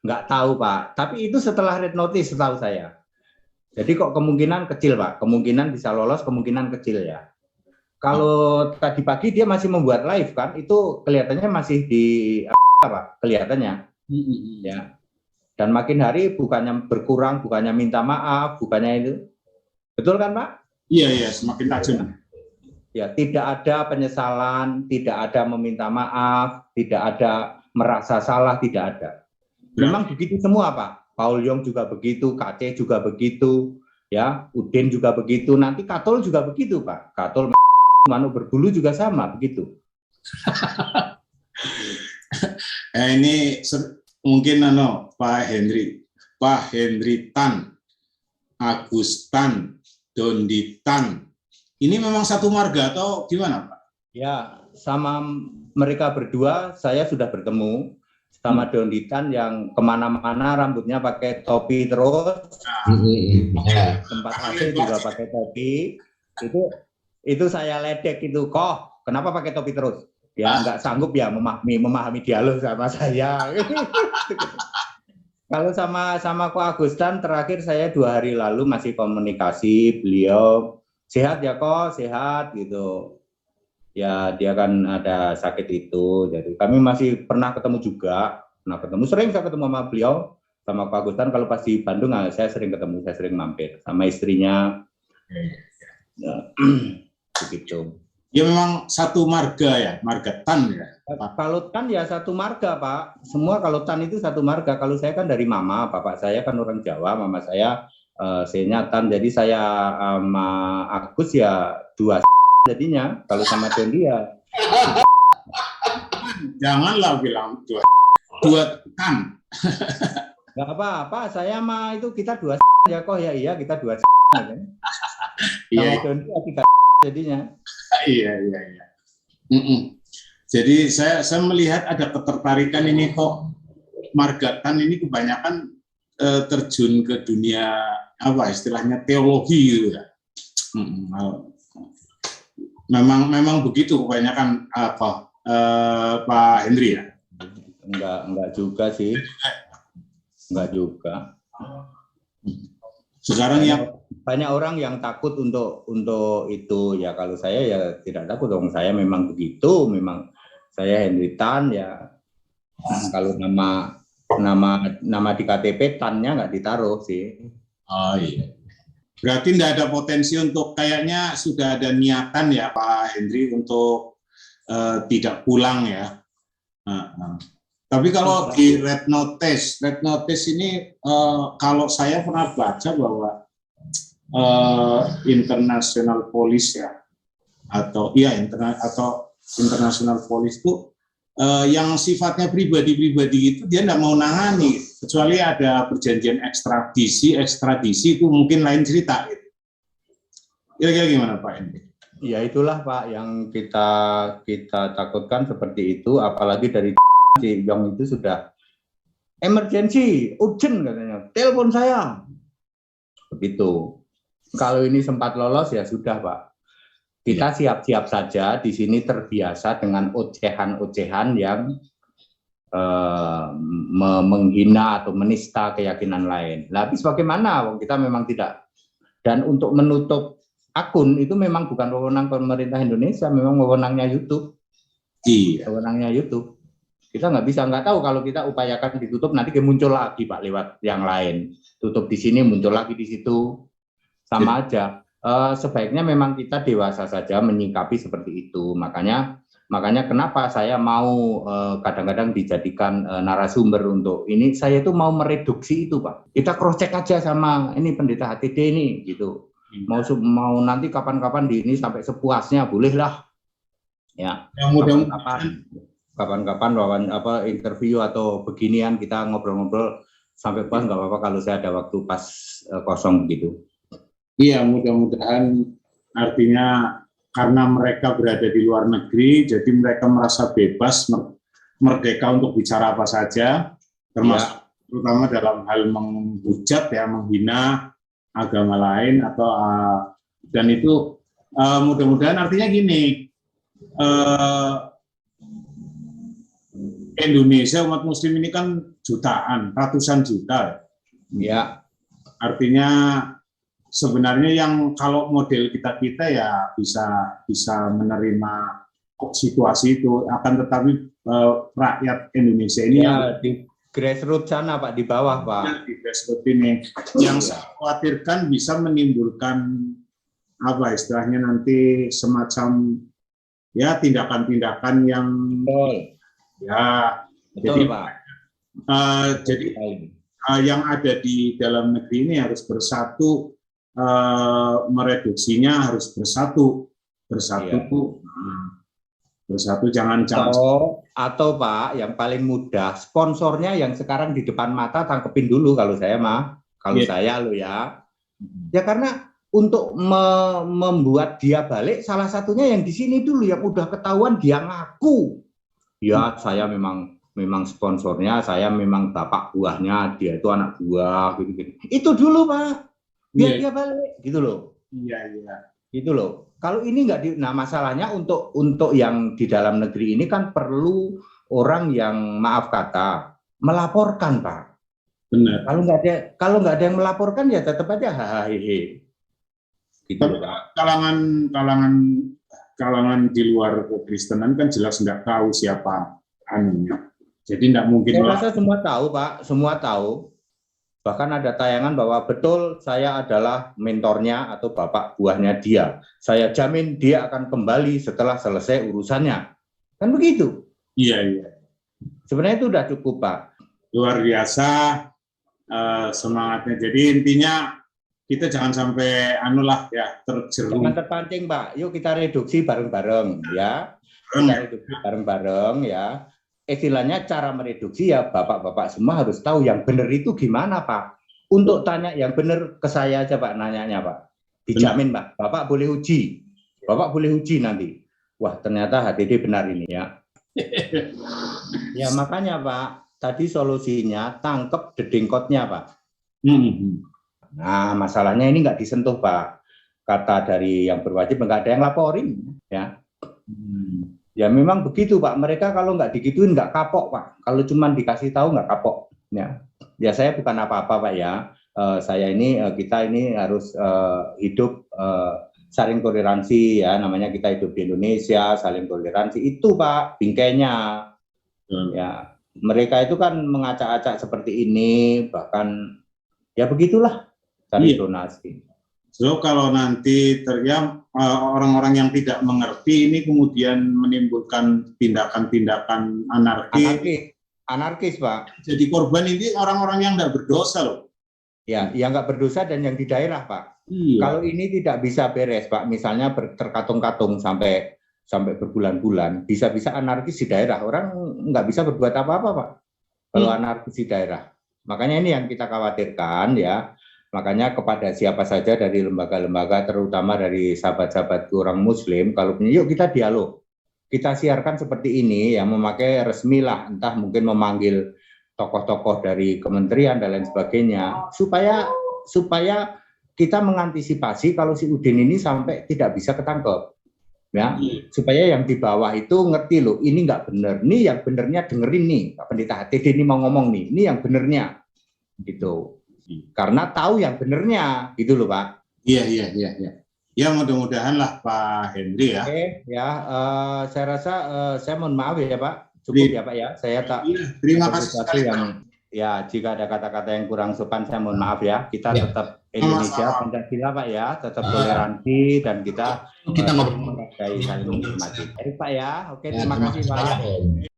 nggak tahu Pak. Tapi itu setelah red notice setahu saya. Jadi kok kemungkinan kecil Pak, kemungkinan bisa lolos, kemungkinan kecil ya. Kalau tadi pagi dia masih membuat live kan, itu kelihatannya masih di apa? Kelihatannya, ya. Dan makin hari bukannya berkurang, bukannya minta maaf, bukannya itu, betul kan Pak? Iya, semakin tajam. Ya, tidak ada penyesalan, tidak ada meminta maaf, tidak ada merasa salah, tidak ada. Memang begitu semua Pak. Paul Yong juga begitu, KC juga begitu, ya, Udin juga begitu, nanti Katol juga begitu Pak. Katol Manu berbulu juga sama begitu. Ini mungkin Pak Henry Tan, Agus Tan, Dondi Tan. Ini memang satu marga atau gimana Pak? Ya, sama mereka berdua saya sudah bertemu. Sama Dondi Tan yang kemana-mana rambutnya pakai topi terus. Tempat AC juga pakai topi. Itu saya ledek itu, kok kenapa pakai topi terus? Ya nggak sanggup ya memahami dialog sama saya. Kalau sama Ko Agustan terakhir saya 2 hari lalu masih komunikasi, beliau sehat ya kok, sehat gitu. Ya dia kan ada sakit itu, jadi kami masih pernah ketemu juga, sering saya ketemu sama beliau, sama Ko Agustan. Kalau pas di Bandung saya sering ketemu, saya sering mampir sama istrinya. Ya, begitu. Ya memang satu marga ya, marga Tan ya. Kalau Tan ya satu marga Pak. Semua kalau Tan itu satu marga. Kalau saya kan dari mama, bapak saya kan orang Jawa, mama saya C-nya Tan. Jadi saya sama Agus ya 2 jadinya. Kalau sama Dondi ya. Janganlah bilang 2 Tan. Gak apa-apa, saya mah itu kita 2 ya kok ya iya kita 2 Iya. Dondi ya 3 jadinya. Iya. Jadi saya melihat ada ketertarikan ini kok marga Tan ini kebanyakan terjun ke dunia apa istilahnya teologi gitu ya. Memang begitu kebanyakan apa Pak Henry ya? Enggak juga sih. Enggak juga. Sekarang yang banyak orang yang takut untuk itu ya. Kalau saya ya tidak takut dong, saya memang begitu, memang saya Henry Tan ya. Kalau nama di KTP Tan-nya nggak ditaruh sih. Oh iya. Berarti tidak ada potensi untuk, kayaknya sudah ada niatan ya Pak Henry untuk tidak pulang ya. Tapi kalau di red notice ini kalau saya pernah baca bahwa international police ya, atau international police itu yang sifatnya pribadi itu dia tidak mau nangani, kecuali ada perjanjian ekstradisi itu mungkin lain cerita gitu. Kira-kira gimana Pak Henry? Ya itulah Pak yang kita takutkan seperti itu, apalagi dari Yong itu sudah emergency, urgent katanya, telepon saya. Begitu. Kalau ini sempat lolos ya sudah Pak. Kita siap-siap saja, di sini terbiasa dengan ocehan-ocehan yang menghina atau menista keyakinan lain. Nah, habis bagaimana? Kita memang tidak. Dan untuk menutup akun itu memang bukan wewenang pemerintah Indonesia, memang wewenangnya YouTube. Iya. Wewenangnya YouTube. Kita nggak tahu kalau kita upayakan ditutup nanti muncul lagi Pak lewat yang lain. Tutup di sini muncul lagi di situ. Sama aja. Sebaiknya memang kita dewasa saja menyikapi seperti itu. Makanya kenapa saya mau kadang-kadang dijadikan narasumber untuk ini. Saya itu mau mereduksi itu Pak. Kita cross check aja sama ini pendeta HTD ini gitu. Mau nanti kapan-kapan di ini sampai sepuasnya bolehlah. Ya. Kapan-kapan interview atau beginian kita ngobrol-ngobrol sampai puas, nggak apa-apa kalau saya ada waktu pas kosong begitu. Iya, mudah-mudahan artinya karena mereka berada di luar negeri, jadi mereka merasa bebas, merdeka untuk bicara apa saja, termasuk terutama dalam hal menghujat ya, menghina agama lain atau dan itu mudah-mudahan artinya gini. Indonesia umat Muslim ini kan jutaan, ratusan juta. Ya. Artinya sebenarnya yang kalau model kita ya bisa menerima situasi itu, akan tetapi rakyat Indonesia ini ya, di grassroots sana Pak, di bawah Pak. Di grassroots ini yang saya khawatirkan bisa menimbulkan apa istilahnya nanti semacam ya tindakan-tindakan yang betul. Ya Betul, jadi Pak. Jadi yang ada di dalam negeri ini harus bersatu, mereduksinya harus bersatu jangan atau Pak yang paling mudah sponsornya yang sekarang di depan mata tangkepin dulu kalau saya saya lo ya karena untuk membuat dia balik salah satunya yang di sini dulu yang udah ketahuan dia ngaku ya saya memang sponsornya, saya memang bapak buahnya, dia itu anak buah gitu. Itu dulu Pak biar dia balik gitu loh. Gitu loh. Kalau ini nggak nah masalahnya untuk yang di dalam negeri ini kan perlu orang yang maaf kata melaporkan Pak. Benar. Kalau nggak ada yang melaporkan ya tetap aja hahaha. Gitu loh, Pak. Kalangan di luar Kekristenan kan jelas nggak tahu siapa anunya. Jadi nggak mungkin. Saya rasa semua tahu Pak, semua tahu. Bahkan ada tayangan bahwa betul saya adalah mentornya atau bapak buahnya dia. Saya jamin dia akan kembali setelah selesai urusannya. Kan begitu? Iya. Sebenarnya itu udah cukup, Pak. Luar biasa semangatnya. Jadi intinya kita jangan sampai terjerumus. Jangan terpancing, Pak. Yuk kita reduksi bareng-bareng ya. Kita reduksi bareng-bareng ya. Istilahnya cara mereduksi ya bapak-bapak semua harus tahu yang benar itu gimana Pak. Untuk tanya yang benar ke saya aja Pak nanyanya Pak. Dijamin Pak. Bapak boleh uji. Bapak boleh uji nanti. Wah ternyata HDD benar ini ya. Ya makanya Pak. Tadi solusinya tangkep dedengkotnya Pak. Nah masalahnya ini nggak disentuh Pak. Kata dari yang berwajib nggak ada yang laporin ya. Ya memang begitu Pak, mereka kalau nggak digituin nggak kapok Pak, kalau cuma dikasih tahu nggak kapok. Ya saya bukan apa-apa Pak ya, kita ini harus hidup saling toleransi ya, namanya kita hidup di Indonesia, saling toleransi itu Pak, bingkainya. Ya mereka itu kan mengacak-acak seperti ini, bahkan ya begitulah cari donasi. So kalau nanti orang-orang yang tidak mengerti ini kemudian menimbulkan tindakan-tindakan anarkis Pak. Jadi korban ini orang-orang yang tidak berdosa loh. Ya, yang nggak berdosa dan yang di daerah Pak. Kalau ini tidak bisa beres Pak, misalnya terkatung-katung sampai berbulan-bulan, bisa-bisa anarkis di daerah orang nggak bisa berbuat apa-apa Pak. Kalau anarkis di daerah, makanya ini yang kita khawatirkan ya. Makanya kepada siapa saja dari lembaga-lembaga, terutama dari sahabat-sahabat orang Muslim, kalau punya, yuk kita dialog. Kita siarkan seperti ini, yang memakai resmi lah, entah mungkin memanggil tokoh-tokoh dari kementerian dan lain sebagainya, supaya kita mengantisipasi kalau si Udin ini sampai tidak bisa ketangkep. Ya, supaya yang di bawah itu ngerti loh, ini nggak benar, nih yang benernya dengerin nih, Pak Pendeta HTD ini mau ngomong nih, ini yang benernya, gitu. Karena tahu yang benernya, gitu loh Pak. Iya. Ya mudah-mudahan lah Pak Henry ya. Oke, ya saya rasa saya mohon maaf ya Pak, cukup ya Pak ya. Saya tak. Terima kasih sekali Ya jika ada kata-kata yang kurang sopan saya mohon maaf ya. Kita tetap Indonesia Pancasila Pak ya, tetap toleransi dan kita menghargai saling menghormati. Baik Pak ya. Oke terima kasih Pak.